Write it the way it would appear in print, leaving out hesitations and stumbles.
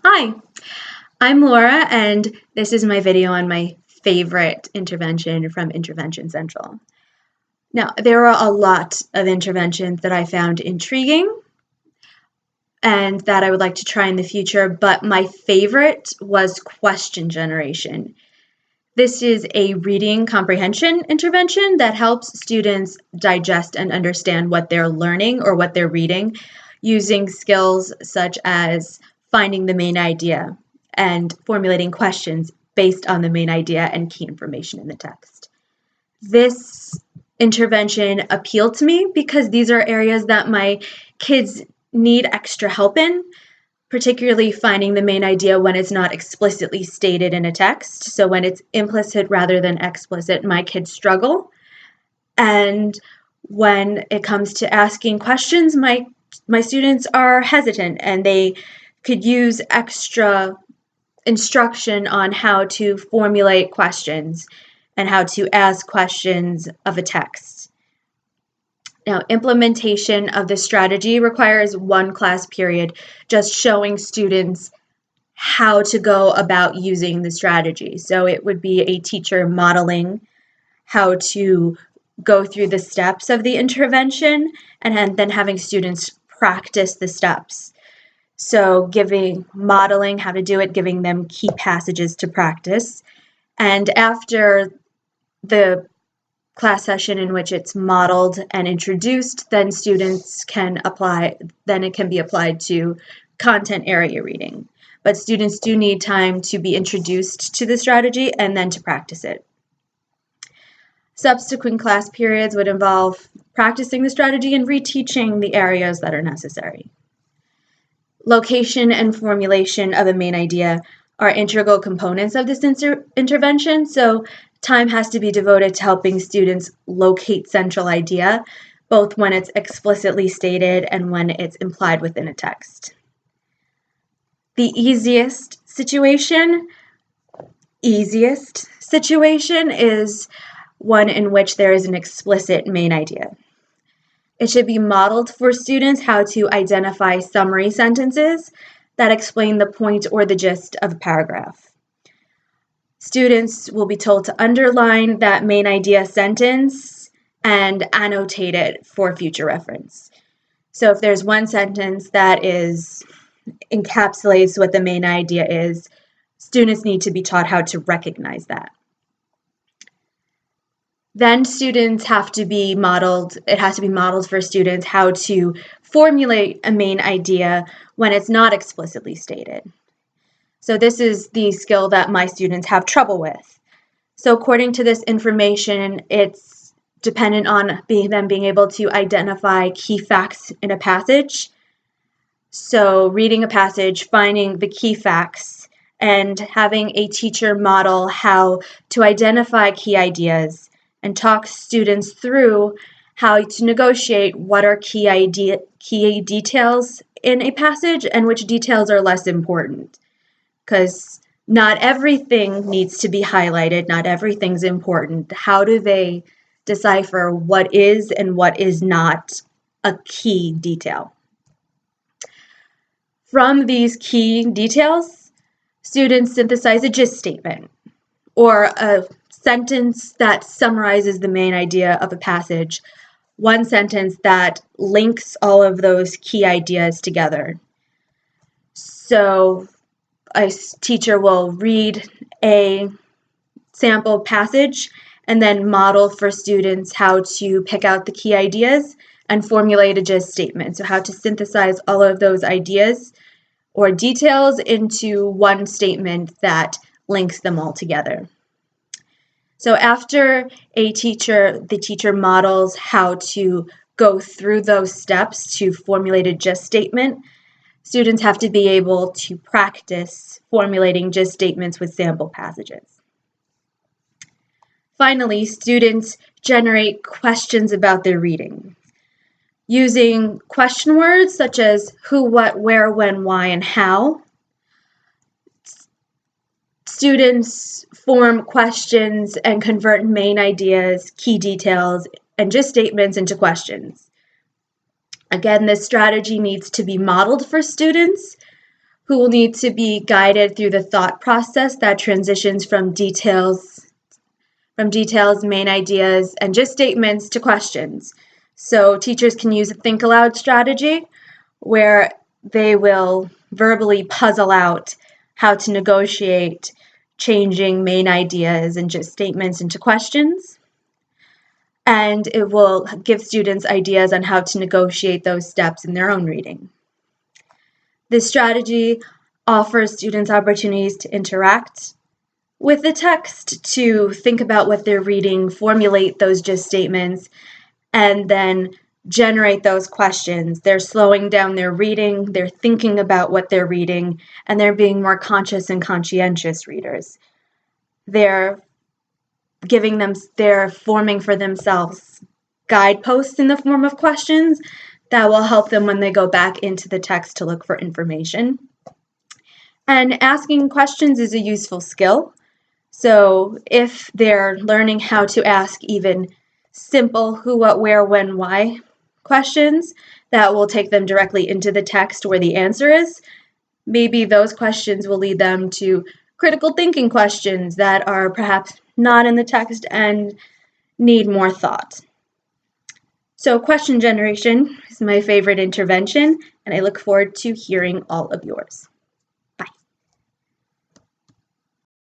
Hi, I'm Laura, and this is my video on my favorite intervention from Intervention Central. Now, there are a lot of interventions that I found intriguing and that I would like to try in the future, but my favorite was question generation. This is a reading comprehension intervention that helps students digest and understand what they're learning or what they're reading using skills such as finding the main idea and formulating questions based on the main idea and key information in the text. This intervention appealed to me because these are areas that my kids need extra help in, particularly finding the main idea when it's not explicitly stated in a text. So when it's implicit rather than explicit, my kids struggle. And when it comes to asking questions, my students are hesitant and they could use extra instruction on how to formulate questions and how to ask questions of a text. Now, implementation of this strategy requires one class period, just showing students how to go about using the strategy. So it would be a teacher modeling how to go through the steps of the intervention and then having students practice the steps. So modeling how to do it, giving them key passages to practice. And after the class session in which it's modeled and introduced, then students can apply, then it can be applied to content area reading. But students do need time to be introduced to the strategy and then to practice it. Subsequent class periods would involve practicing the strategy and reteaching the areas that are necessary. Location and formulation of a main idea are integral components of this intervention, so time has to be devoted to helping students locate central idea, both when it's explicitly stated and when it's implied within a text. The easiest situation is one in which there is an explicit main idea. It should be modeled for students how to identify summary sentences that explain the point or the gist of a paragraph. Students will be told to underline that main idea sentence and annotate it for future reference. So if there's one sentence that encapsulates what the main idea is, students need to be taught how to recognize that. Then students have to be modeled, it has to be modeled for students how to formulate a main idea when it's not explicitly stated. So this is the skill that my students have trouble with. So according to this information, it's dependent on them being able to identify key facts in a passage. So reading a passage, finding the key facts, and having a teacher model how to identify key ideas and talk students through how to negotiate what are key details in a passage and which details are less important. Because not everything needs to be highlighted, not everything's important. How do they decipher what is and what is not a key detail? From these key details, students synthesize a gist statement or a sentence that summarizes the main idea of a passage, one sentence that links all of those key ideas together. So a teacher will read a sample passage and then model for students how to pick out the key ideas and formulate a gist statement. So how to synthesize all of those ideas or details into one statement that links them all together. So after the teacher models how to go through those steps to formulate a gist statement, students have to be able to practice formulating gist statements with sample passages. Finally, students generate questions about their reading. Using question words such as who, what, where, when, why, and how, students form questions and convert main ideas, key details, and gist statements into questions. Again, this strategy needs to be modeled for students who will need to be guided through the thought process that transitions from details, main ideas, and just statements to questions. So teachers can use a think aloud strategy where they will verbally puzzle out how to negotiate changing main ideas and just statements into questions. And it will give students ideas on how to negotiate those steps in their own reading. This strategy offers students opportunities to interact with the text, to think about what they're reading, formulate those just statements, and then generate those questions. They're slowing down their reading, they're thinking about what they're reading, and they're being more conscious and conscientious readers. They're forming for themselves guideposts in the form of questions that will help them when they go back into the text to look for information. And asking questions is a useful skill. So if they're learning how to ask even simple who, what, where, when, why questions that will take them directly into the text where the answer is, maybe those questions will lead them to critical thinking questions that are perhaps not in the text and need more thought. So question generation is my favorite intervention, and I look forward to hearing all of yours.